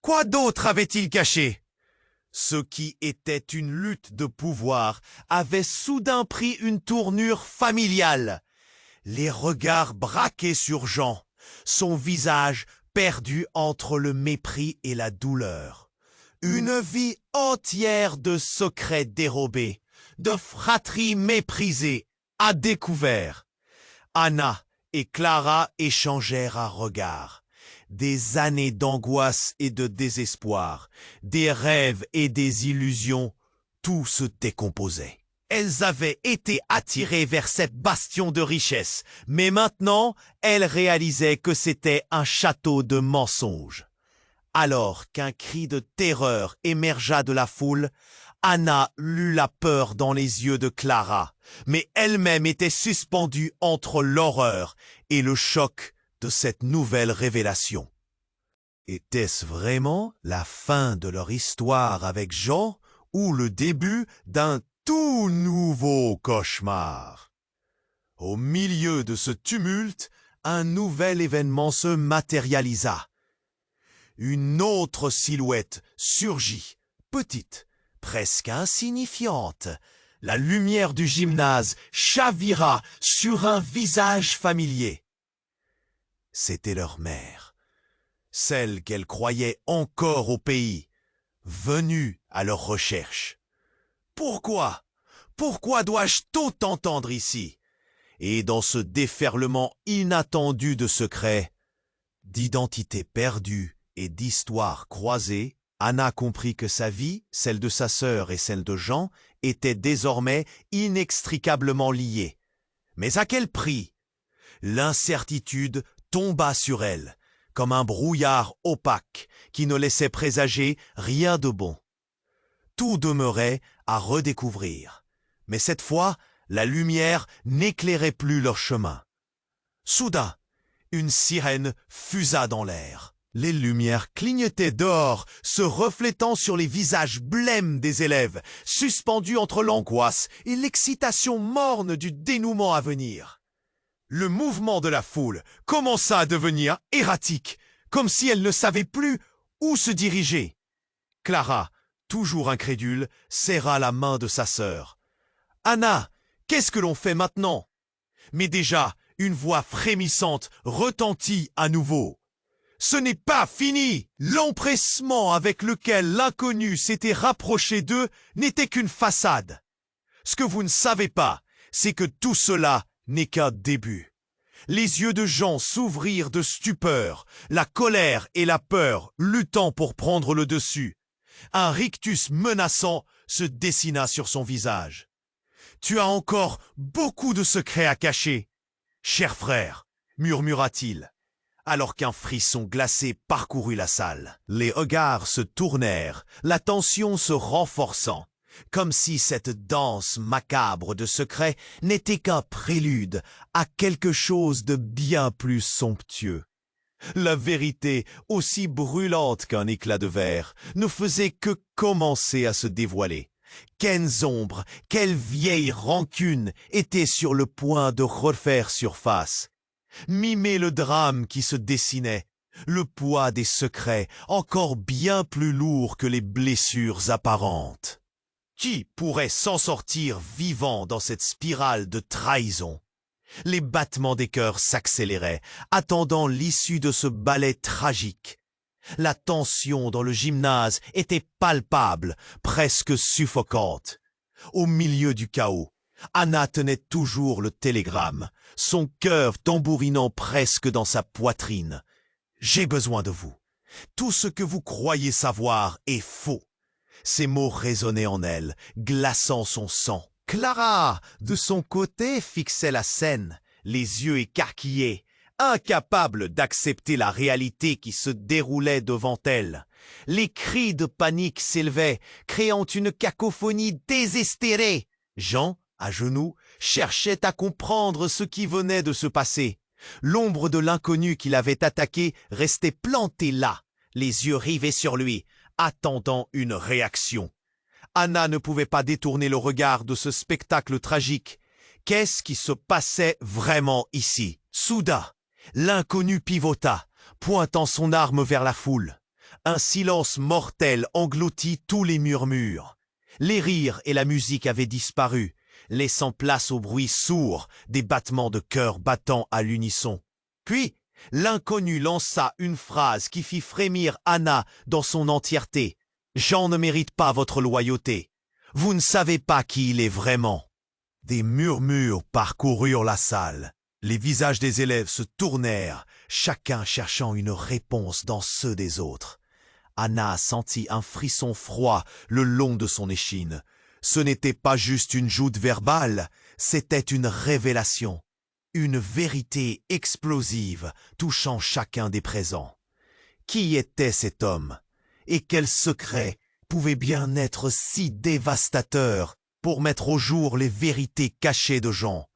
Quoi d'autre avait-il caché? Ce qui était une lutte de pouvoir avait soudain pris une tournure familiale. Les regards braqués sur Jean, son visage perdu entre le mépris et la douleur. Une vie entière de secrets dérobés, de fratries méprisées, à découvert. Anna et Clara échangèrent un regard. Des années d'angoisse et de désespoir, des rêves et des illusions, tout se décomposait. Elles avaient été attirées vers cette bastion de richesse, mais maintenant, elles réalisaient que c'était un château de mensonges. Alors qu'un cri de terreur émergea de la foule, Anna lut la peur dans les yeux de Clara, mais elle-même était suspendue entre l'horreur et le choc de cette nouvelle révélation. Était-ce vraiment la fin de leur histoire avec Jean ou le début d'un tout nouveau cauchemar? Au milieu de ce tumulte, un nouvel événement se matérialisa. Une autre silhouette surgit, petite, presque insignifiante. La lumière du gymnase chavira sur un visage familier. C'était leur mère, celle qu'elles croyaient encore au pays, venue à leur recherche. Pourquoi? Pourquoi dois-je tout entendre ici? Et dans ce déferlement inattendu de secrets, d'identités perdues et d'histoires croisées, Anna comprit que sa vie, celle de sa sœur et celle de Jean, étaient désormais inextricablement liées. Mais à quel prix? L'incertitude tomba sur elle, comme un brouillard opaque qui ne laissait présager rien de bon. Tout demeurait à redécouvrir, mais cette fois, la lumière n'éclairait plus leur chemin. Soudain, une sirène fusa dans l'air. Les lumières clignotaient dehors, se reflétant sur les visages blêmes des élèves, suspendus entre l'angoisse et l'excitation morne du dénouement à venir. Le mouvement de la foule commença à devenir erratique, comme si elle ne savait plus où se diriger. Clara, toujours incrédule, serra la main de sa sœur. « Anna, qu'est-ce que l'on fait maintenant ?» Mais déjà, une voix frémissante retentit à nouveau. Ce n'est pas fini! L'empressement avec lequel l'inconnu s'était rapproché d'eux n'était qu'une façade. Ce que vous ne savez pas, c'est que tout cela n'est qu'un début. Les yeux de Jean s'ouvrirent de stupeur, la colère et la peur luttant pour prendre le dessus. Un rictus menaçant se dessina sur son visage. « Tu as encore beaucoup de secrets à cacher, cher frère, » murmura-t-il, alors qu'un frisson glacé parcourut la salle. Les regards se tournèrent, la tension se renforçant, comme si cette danse macabre de secrets n'était qu'un prélude à quelque chose de bien plus somptueux. La vérité, aussi brûlante qu'un éclat de verre, ne faisait que commencer à se dévoiler. Quelles ombres, quelle vieille rancune étaient sur le point de refaire surface. Mimer le drame qui se dessinait, le poids des secrets encore bien plus lourd que les blessures apparentes. Qui pourrait s'en sortir vivant dans cette spirale de trahison? Les battements des cœurs s'accéléraient, attendant l'issue de ce ballet tragique. La tension dans le gymnase était palpable, presque suffocante. Au milieu du chaos, Anna tenait toujours le télégramme, son cœur tambourinant presque dans sa poitrine. « J'ai besoin de vous. Tout ce que vous croyez savoir est faux. » Ces mots résonnaient en elle, glaçant son sang. Clara, de son côté, fixait la scène, les yeux écarquillés, incapable d'accepter la réalité qui se déroulait devant elle. Les cris de panique s'élevaient, créant une cacophonie désespérée. Jean, à genoux, cherchait à comprendre ce qui venait de se passer. L'ombre de l'inconnu qui l'avait attaqué restait plantée là, les yeux rivés sur lui, attendant une réaction. Anna ne pouvait pas détourner le regard de ce spectacle tragique. Qu'est-ce qui se passait vraiment ici? Soudain, l'inconnu pivota, pointant son arme vers la foule. Un silence mortel engloutit tous les murmures. Les rires et la musique avaient disparu, laissant place au bruit sourd des battements de cœur battant à l'unisson. Puis, l'inconnu lança une phrase qui fit frémir Anna dans son entièreté. « Jean ne mérite pas votre loyauté. Vous ne savez pas qui il est vraiment. » Des murmures parcoururent la salle. Les visages des élèves se tournèrent, chacun cherchant une réponse dans ceux des autres. Anna sentit un frisson froid le long de son échine. Ce n'était pas juste une joute verbale, c'était une révélation. Une vérité explosive touchant chacun des présents. Qui était cet homme? Et quel secret pouvait bien être si dévastateur pour mettre au jour les vérités cachées de Jean?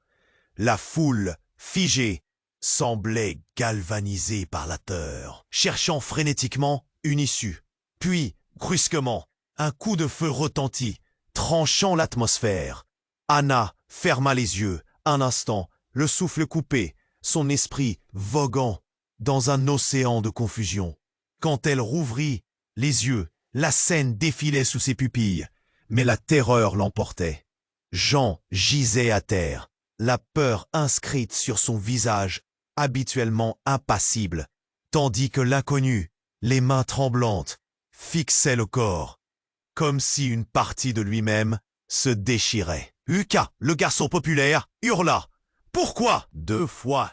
La foule, figée, semblait galvanisée par la peur, cherchant frénétiquement une issue. Puis, brusquement, un coup de feu retentit, tranchant l'atmosphère. Anna ferma les yeux, un instant, le souffle coupé, son esprit voguant dans un océan de confusion. Quand elle rouvrit les yeux, la scène défilait sous ses pupilles, mais la terreur l'emportait. Jean gisait à terre, la peur inscrite sur son visage, habituellement impassible, tandis que l'inconnu, les mains tremblantes, fixait le corps, comme si une partie de lui-même se déchirait. Lucas, le garçon populaire, hurla. « Pourquoi ?» 2 fois.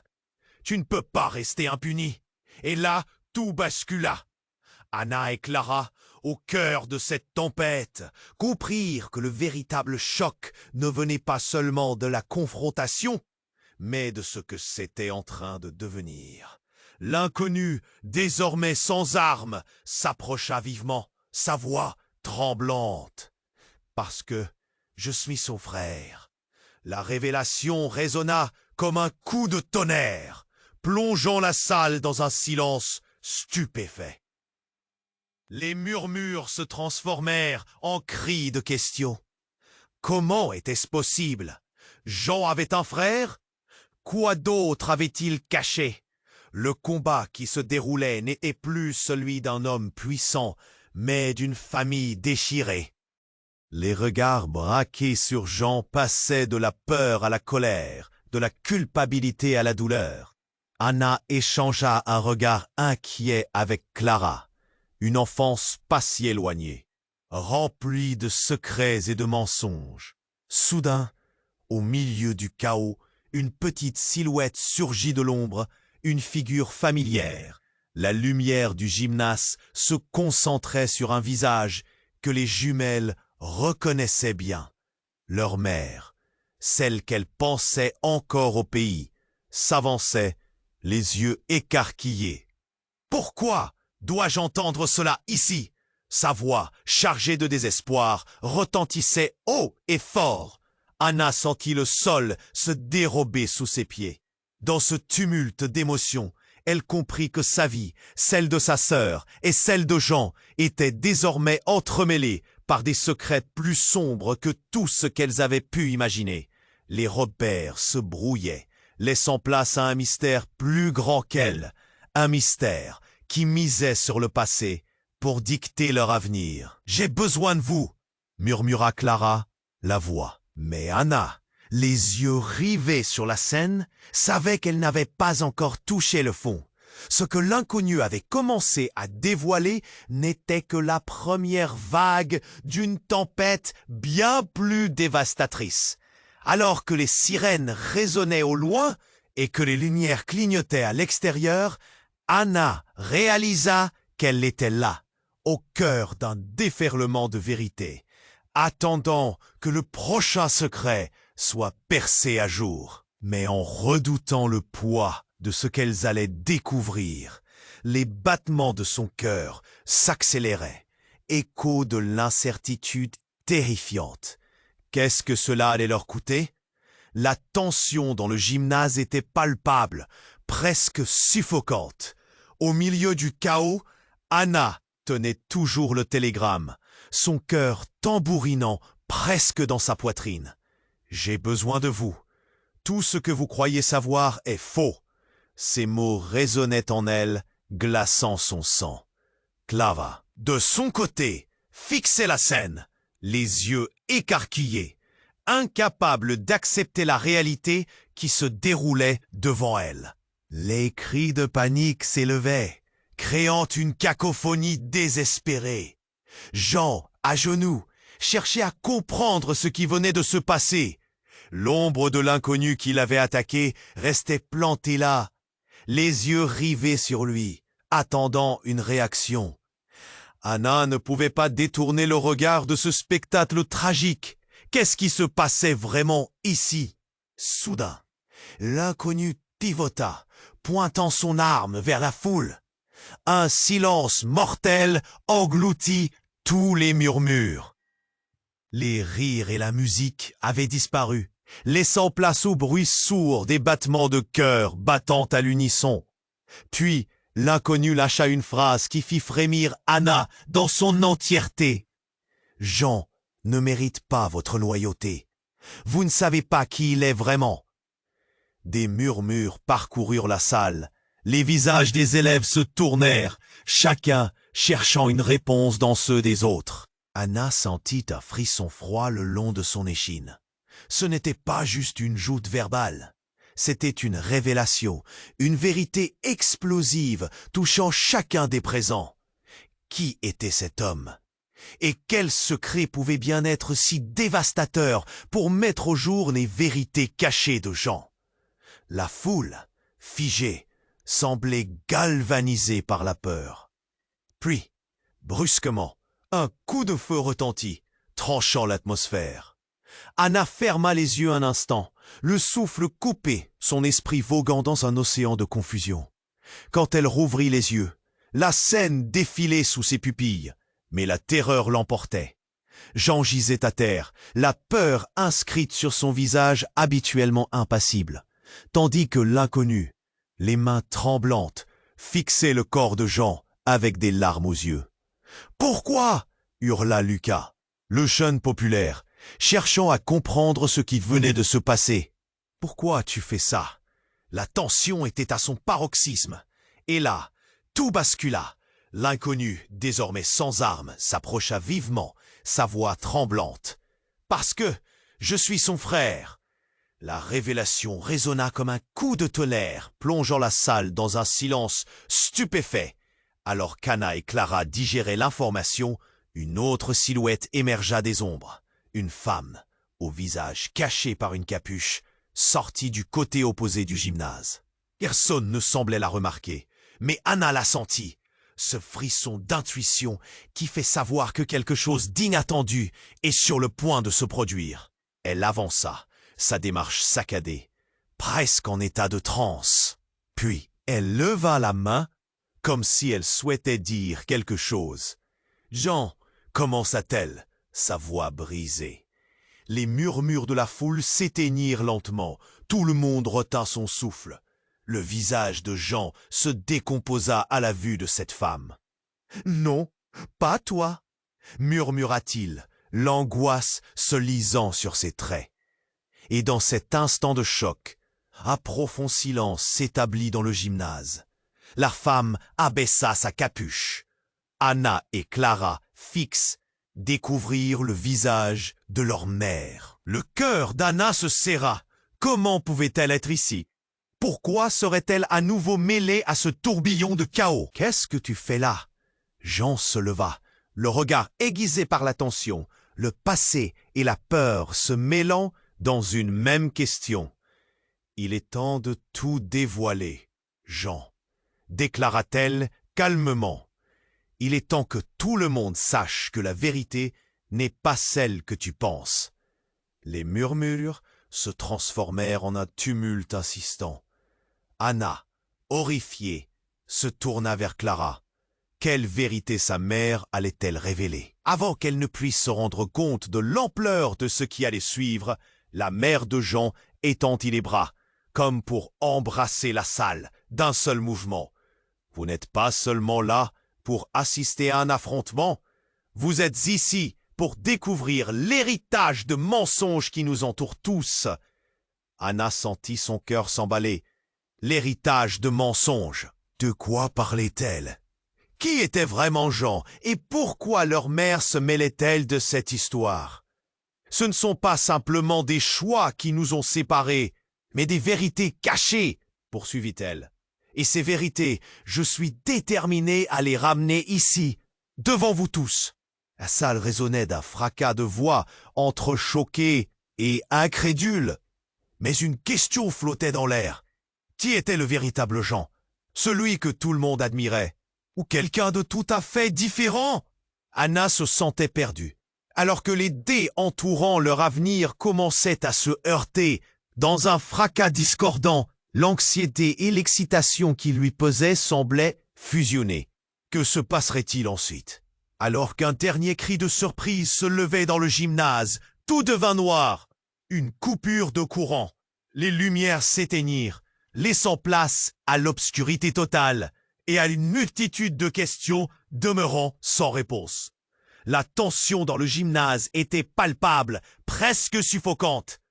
Tu ne peux pas rester impuni. Et là, tout bascula. Anna et Clara, au cœur de cette tempête, comprirent que le véritable choc ne venait pas seulement de la confrontation, mais de ce que c'était en train de devenir. L'inconnu, désormais sans armes, s'approcha vivement, sa voix tremblante. « Parce que je suis son frère. » La révélation résonna comme un coup de tonnerre, plongeant la salle dans un silence stupéfait. Les murmures se transformèrent en cris de questions. Comment était-ce possible? Jean avait un frère? Quoi d'autre avait-il caché? Le combat qui se déroulait n'était plus celui d'un homme puissant, mais d'une famille déchirée. Les regards braqués sur Jean passaient de la peur à la colère, de la culpabilité à la douleur. Anna échangea un regard inquiet avec Clara, une enfance pas si éloignée, remplie de secrets et de mensonges. Soudain, au milieu du chaos, une petite silhouette surgit de l'ombre, une figure familière. La lumière du gymnase se concentrait sur un visage que les jumelles reconnaissaient bien. Leur mère, celle qu'elles pensaient encore au pays, s'avançait, les yeux écarquillés. « Pourquoi dois-je entendre cela ici ?» Sa voix, chargée de désespoir, retentissait haut et fort. Anna sentit le sol se dérober sous ses pieds. Dans ce tumulte d'émotions, elle comprit que sa vie, celle de sa sœur et celle de Jean étaient désormais entremêlées par des secrets plus sombres que tout ce qu'elles avaient pu imaginer. Les repères se brouillaient, laissant place à un mystère plus grand qu'elles, un mystère qui misait sur le passé pour dicter leur avenir. « J'ai besoin de vous !» murmura Clara, la voix. Mais Anna, les yeux rivés sur la scène, savait qu'elle n'avait pas encore touché le fond. Ce que l'inconnu avait commencé à dévoiler n'était que la première vague d'une tempête bien plus dévastatrice. Alors que les sirènes résonnaient au loin et que les lumières clignotaient à l'extérieur, Anna réalisa qu'elle était là, au cœur d'un déferlement de vérité, attendant que le prochain secret soit percé à jour. Mais en redoutant le poids de ce qu'elles allaient découvrir, les battements de son cœur s'accéléraient, écho de l'incertitude terrifiante. Qu'est-ce que cela allait leur coûter? La tension dans le gymnase était palpable, presque suffocante. Au milieu du chaos, Anna tenait toujours le télégramme, son cœur tambourinant presque dans sa poitrine. « J'ai besoin de vous. Tout ce que vous croyez savoir est faux. » Ces mots résonnaient en elle, glaçant son sang. Clara, de son côté, fixait la scène, les yeux écarquillés, incapable d'accepter la réalité qui se déroulait devant elle. Les cris de panique s'élevaient, créant une cacophonie désespérée. Jean, à genoux, cherchait à comprendre ce qui venait de se passer. L'ombre de l'inconnu qui l'avait attaqué restait plantée là, les yeux rivés sur lui, attendant une réaction. Anna ne pouvait pas détourner le regard de ce spectacle tragique. Qu'est-ce qui se passait vraiment ici? Soudain, l'inconnu pivota, pointant son arme vers la foule. Un silence mortel engloutit tous les murmures. Les rires et la musique avaient disparu, laissant place au bruit sourd des battements de cœur battant à l'unisson. Puis, l'inconnu lâcha une phrase qui fit frémir Anna dans son entièreté. « Jean ne mérite pas votre loyauté. Vous ne savez pas qui il est vraiment. » Des murmures parcoururent la salle. Les visages des élèves se tournèrent, chacun cherchant une réponse dans ceux des autres. Anna sentit un frisson froid le long de son échine. Ce n'était pas juste une joute verbale. C'était une révélation, une vérité explosive touchant chacun des présents. Qui était cet homme? Et quel secret pouvait bien être si dévastateur pour mettre au jour les vérités cachées de Jean? La foule, figée, semblait galvanisée par la peur. Puis, brusquement, Un coup de feu retentit, tranchant l'atmosphère. Anna ferma les yeux un instant, le souffle coupé, son esprit voguant dans un océan de confusion. Quand elle rouvrit les yeux, la scène défilait sous ses pupilles, mais la terreur l'emportait. Jean gisait à terre, la peur inscrite sur son visage habituellement impassible, tandis que l'inconnu, les mains tremblantes, fixait le corps de Jean avec des larmes aux yeux. « Pourquoi ?» hurla Lucas, le jeune populaire, cherchant à comprendre ce qui venait de se passer. « Pourquoi tu fais ça ?» La tension était à son paroxysme. Et là, tout bascula. L'inconnu, désormais sans armes, s'approcha vivement, sa voix tremblante. « Parce que je suis son frère !» La révélation résonna comme un coup de tonnerre, plongeant la salle dans un silence stupéfait. Alors qu'Anna et Clara digéraient l'information, une autre silhouette émergea des ombres. Une femme, au visage caché par une capuche, sortit du côté opposé du gymnase. Personne ne semblait la remarquer, mais Anna la sentit. Ce frisson d'intuition qui fait savoir que quelque chose d'inattendu est sur le point de se produire. Elle avança, sa démarche saccadée, presque en état de transe. Puis, elle leva la main, comme si elle souhaitait dire quelque chose. « Jean !» commença-t-elle, sa voix brisée. Les murmures de la foule s'éteignirent lentement, tout le monde retint son souffle. Le visage de Jean se décomposa à la vue de cette femme. « Non, pas toi !» murmura-t-il, l'angoisse se lisant sur ses traits. Et dans cet instant de choc, un profond silence s'établit dans le gymnase. La femme abaissa sa capuche. Anna et Clara, fixes, découvrirent le visage de leur mère. Le cœur d'Anna se serra. Comment pouvait-elle être ici? Pourquoi serait-elle à nouveau mêlée à ce tourbillon de chaos? « Qu'est-ce que tu fais là ?» Jean se leva, le regard aiguisé par la tension, le passé et la peur se mêlant dans une même question. « Il est temps de tout dévoiler, Jean, » déclara-t-elle calmement. « Il est temps que tout le monde sache que la vérité n'est pas celle que tu penses. » Les murmures se transformèrent en un tumulte insistant. Anna, horrifiée, se tourna vers Clara. Quelle vérité sa mère allait-elle révéler? Avant qu'elle ne puisse se rendre compte de l'ampleur de ce qui allait suivre, la mère de Jean étendit les bras, comme pour embrasser la salle d'un seul mouvement. « Vous n'êtes pas seulement là pour assister à un affrontement, vous êtes ici pour découvrir l'héritage de mensonges qui nous entoure tous. » Anna sentit son cœur s'emballer. L'héritage de mensonges. De quoi parlait-elle? Qui était vraiment Jean et pourquoi leur mère se mêlait-elle de cette histoire? Ce ne sont pas simplement des choix qui nous ont séparés, mais des vérités cachées, poursuivit-elle. Et ces vérités, je suis déterminé à les ramener ici, devant vous tous. La salle résonnait d'un fracas de voix entre choqués et incrédules. Mais une question flottait dans l'air. Qui était le véritable Jean? Celui que tout le monde admirait? Ou quelqu'un de tout à fait différent? Anna se sentait perdue, alors que les dés entourant leur avenir commençaient à se heurter. Dans un fracas discordant, l'anxiété et l'excitation qui lui pesaient semblaient fusionner. Que se passerait-il ensuite? Alors qu'un dernier cri de surprise se levait dans le gymnase, tout devint noir. Une coupure de courant. Les lumières s'éteignirent, laissant place à l'obscurité totale et à une multitude de questions demeurant sans réponse. La tension dans le gymnase était palpable, presque suffocante.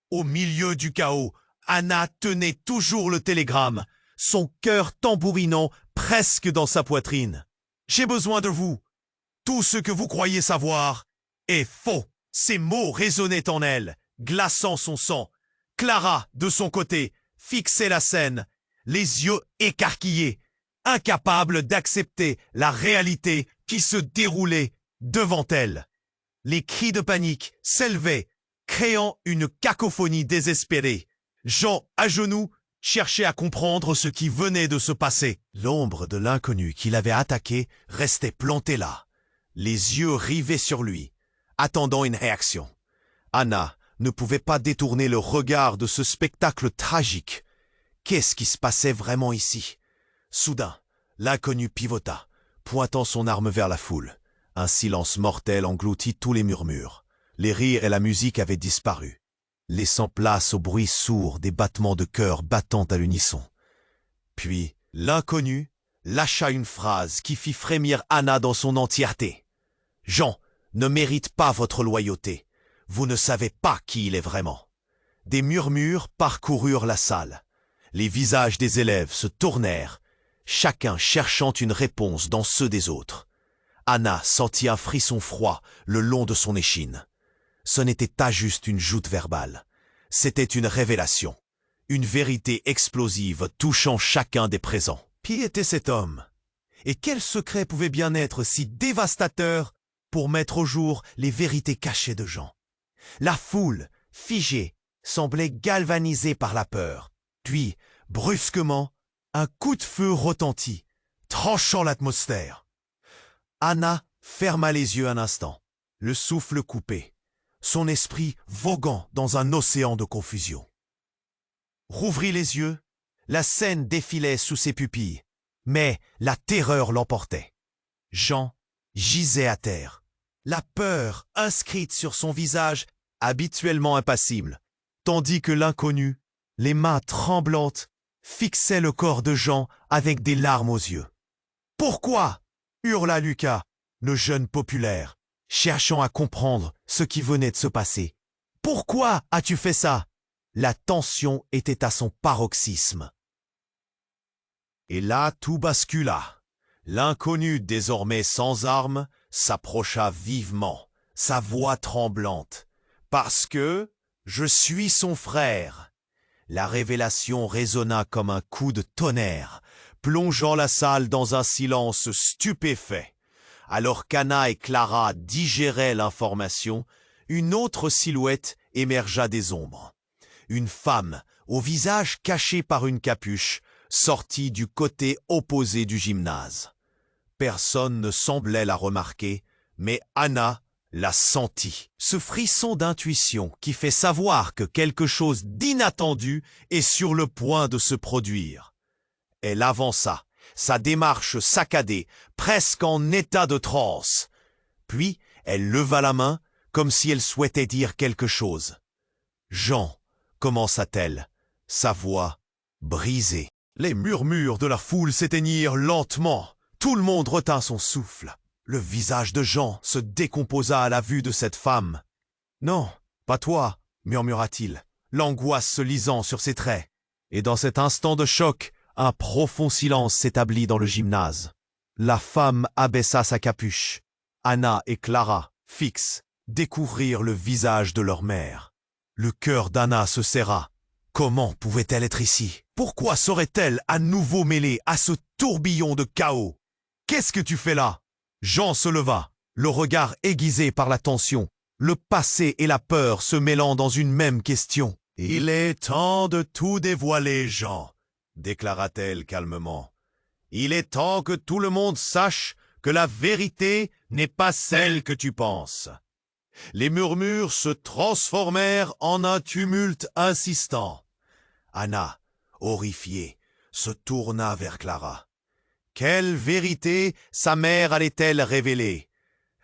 Au milieu du chaos, Anna tenait toujours le télégramme, son cœur tambourinant presque dans sa poitrine. « J'ai besoin de vous. Tout ce que vous croyez savoir est faux. » Ces mots résonnaient en elle, glaçant son sang. Clara, de son côté, fixait la scène, les yeux écarquillés, incapable d'accepter la réalité qui se déroulait devant elle. Les cris de panique s'élevaient, créant une cacophonie désespérée. Jean, à genoux, cherchait à comprendre ce qui venait de se passer. L'ombre de l'inconnu qui l'avait attaqué restait plantée là, les yeux rivés sur lui, attendant une réaction. Anna ne pouvait pas détourner le regard de ce spectacle tragique. Qu'est-ce qui se passait vraiment ici? Soudain, l'inconnu pivota, pointant son arme vers la foule. Un silence mortel engloutit tous les murmures. Les rires et la musique avaient disparu, laissant place au bruit sourd des battements de cœur battant à l'unisson. Puis, l'inconnu lâcha une phrase qui fit frémir Anna dans son entièreté. « Jean ne mérite pas votre loyauté. Vous ne savez pas qui il est vraiment. » Des murmures parcoururent la salle. Les visages des élèves se tournèrent, chacun cherchant une réponse dans ceux des autres. Anna sentit un frisson froid le long de son échine. Ce n'était pas juste une joute verbale. C'était une révélation, une vérité explosive touchant chacun des présents. Qui était cet homme? Et quel secret pouvait bien être si dévastateur pour mettre au jour les vérités cachées de Jean? La foule, figée, semblait galvanisée par la peur. Puis, brusquement, un coup de feu retentit, tranchant l'atmosphère. Anna ferma les yeux un instant, le souffle coupé, son esprit voguant dans un océan de confusion. Rouvrit les yeux, la scène défilait sous ses pupilles, mais la terreur l'emportait. Jean gisait à terre, la peur inscrite sur son visage habituellement impassible, tandis que l'inconnu, les mains tremblantes, fixait le corps de Jean avec des larmes aux yeux. « Pourquoi ?» hurla Lucas, le jeune populaire, cherchant à comprendre ce qui venait de se passer. « Pourquoi as-tu fait ça ?» La tension était à son paroxysme. Et là, tout bascula. L'inconnu, désormais sans armes, s'approcha vivement, sa voix tremblante. « Parce que je suis son frère !» La révélation résonna comme un coup de tonnerre, plongeant la salle dans un silence stupéfait. Alors qu'Anna et Clara digéraient l'information, une autre silhouette émergea des ombres. Une femme, au visage caché par une capuche, sortit du côté opposé du gymnase. Personne ne semblait la remarquer, mais Anna la sentit. Ce frisson d'intuition qui fait savoir que quelque chose d'inattendu est sur le point de se produire. Elle avança, sa démarche saccadée, presque en état de transe. Puis, elle leva la main, comme si elle souhaitait dire quelque chose. « Jean », commença-t-elle, sa voix brisée. Les murmures de la foule s'éteignirent lentement. Tout le monde retint son souffle. Le visage de Jean se décomposa à la vue de cette femme. « Non, pas toi », murmura-t-il, l'angoisse se lisant sur ses traits. Et dans cet instant de choc, un profond silence s'établit dans le gymnase. La femme abaissa sa capuche. Anna et Clara, fixes, découvrirent le visage de leur mère. Le cœur d'Anna se serra. Comment pouvait-elle être ici? Pourquoi serait-elle à nouveau mêlée à ce tourbillon de chaos? « Qu'est-ce que tu fais là ?» Jean se leva, le regard aiguisé par la tension, le passé et la peur se mêlant dans une même question. « Il est temps de tout dévoiler, Jean, » déclara-t-elle calmement. « Il est temps que tout le monde sache que la vérité n'est pas celle que tu penses. » Les murmures se transformèrent en un tumulte insistant. Anna, horrifiée, se tourna vers Clara. Quelle vérité sa mère allait-elle révéler?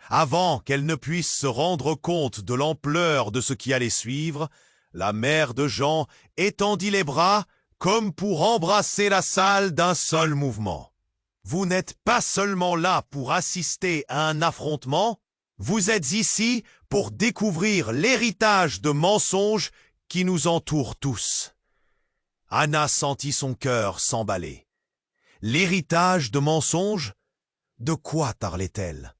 Avant qu'elle ne puisse se rendre compte de l'ampleur de ce qui allait suivre, la mère de Jean étendit les bras comme pour embrasser la salle d'un seul mouvement. « Vous n'êtes pas seulement là pour assister à un affrontement, vous êtes ici pour découvrir l'héritage de mensonges qui nous entoure tous. » Anna sentit son cœur s'emballer. L'héritage de mensonges? De quoi parlait-elle?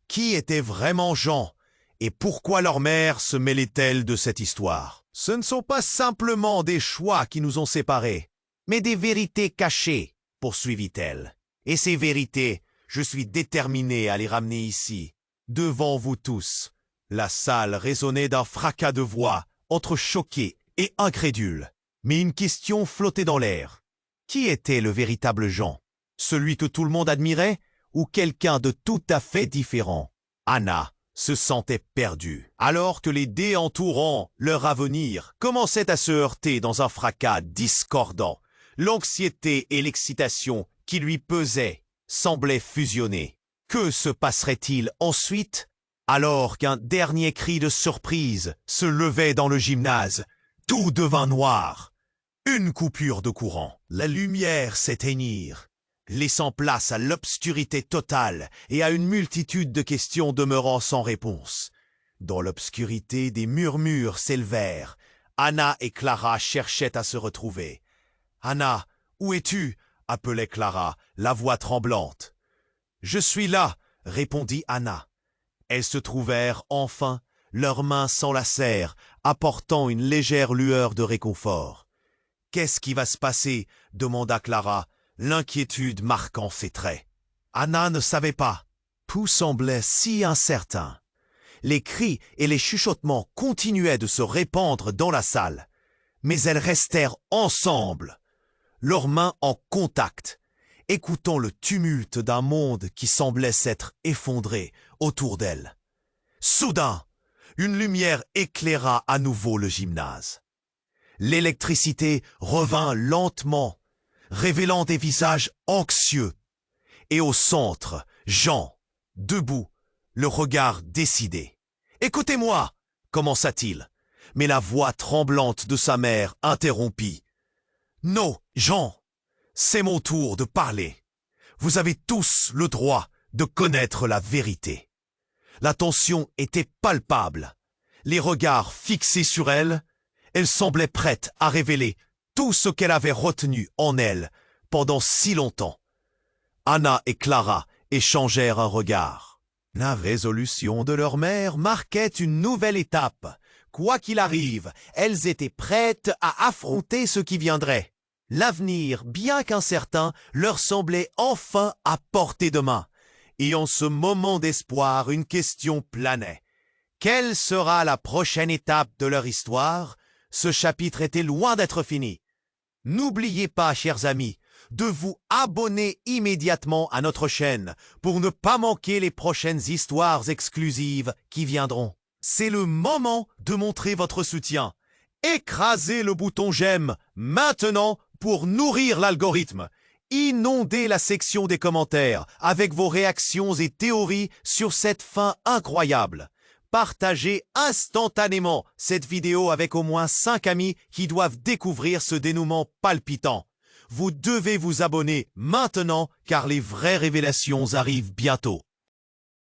Qui était vraiment Jean et pourquoi leur mère se mêlait-elle de cette histoire? Ce ne sont pas simplement des choix qui nous ont séparés, mais des vérités cachées, poursuivit-elle. Et ces vérités, je suis déterminé à les ramener ici, devant vous tous. La salle résonnait d'un fracas de voix, entre choqués et incrédules. Mais une question flottait dans l'air. Qui était le véritable Jean? Celui que tout le monde admirait ou quelqu'un de tout à fait différent. Anna se sentait perdue, alors que les dés entourant leur avenir commençaient à se heurter dans un fracas discordant. L'anxiété et l'excitation qui lui pesaient semblaient fusionner. Que se passerait-il ensuite, alors qu'un dernier cri de surprise se levait dans le gymnase? Tout devint noir. Une coupure de courant. La lumière s'éteignit, laissant place à l'obscurité totale et à une multitude de questions demeurant sans réponse. Dans l'obscurité, des murmures s'élevèrent. Anna et Clara cherchaient à se retrouver. « Anna, où es-tu » appelait Clara, la voix tremblante. « Je suis là » répondit Anna. Elles se trouvèrent enfin, leurs mains s'enlacèrent, apportant une légère lueur de réconfort. « Qu'est-ce qui va se passer » demanda Clara, l'inquiétude marquant ses traits. Anna ne savait pas. Tout semblait si incertain. Les cris et les chuchotements continuaient de se répandre dans la salle, mais elles restèrent ensemble, leurs mains en contact, écoutant le tumulte d'un monde qui semblait s'être effondré autour d'elles. Soudain, une lumière éclaira à nouveau le gymnase. L'électricité revint lentement, révélant des visages anxieux. Et au centre, Jean, debout, le regard décidé. « Écoutez-moi » commença-t-il, mais la voix tremblante de sa mère interrompit. « Non, Jean, c'est mon tour de parler. Vous avez tous le droit de connaître la vérité. » La tension était palpable. Les regards fixés sur elle, elle semblait prête à révéler tout ce qu'elle avait retenu en elle pendant si longtemps. Anna et Clara échangèrent un regard. La résolution de leur mère marquait une nouvelle étape. Quoi qu'il arrive, elles étaient prêtes à affronter ce qui viendrait. L'avenir, bien qu'incertain, leur semblait enfin à portée de main. Et en ce moment d'espoir, une question planait. Quelle sera la prochaine étape de leur histoire? Ce chapitre était loin d'être fini. N'oubliez pas, chers amis, de vous abonner immédiatement à notre chaîne pour ne pas manquer les prochaines histoires exclusives qui viendront. C'est le moment de montrer votre soutien. Écrasez le bouton j'aime maintenant pour nourrir l'algorithme. Inondez la section des commentaires avec vos réactions et théories sur cette fin incroyable. Partagez instantanément cette vidéo avec au moins 5 amis qui doivent découvrir ce dénouement palpitant. Vous devez vous abonner maintenant car les vraies révélations arrivent bientôt.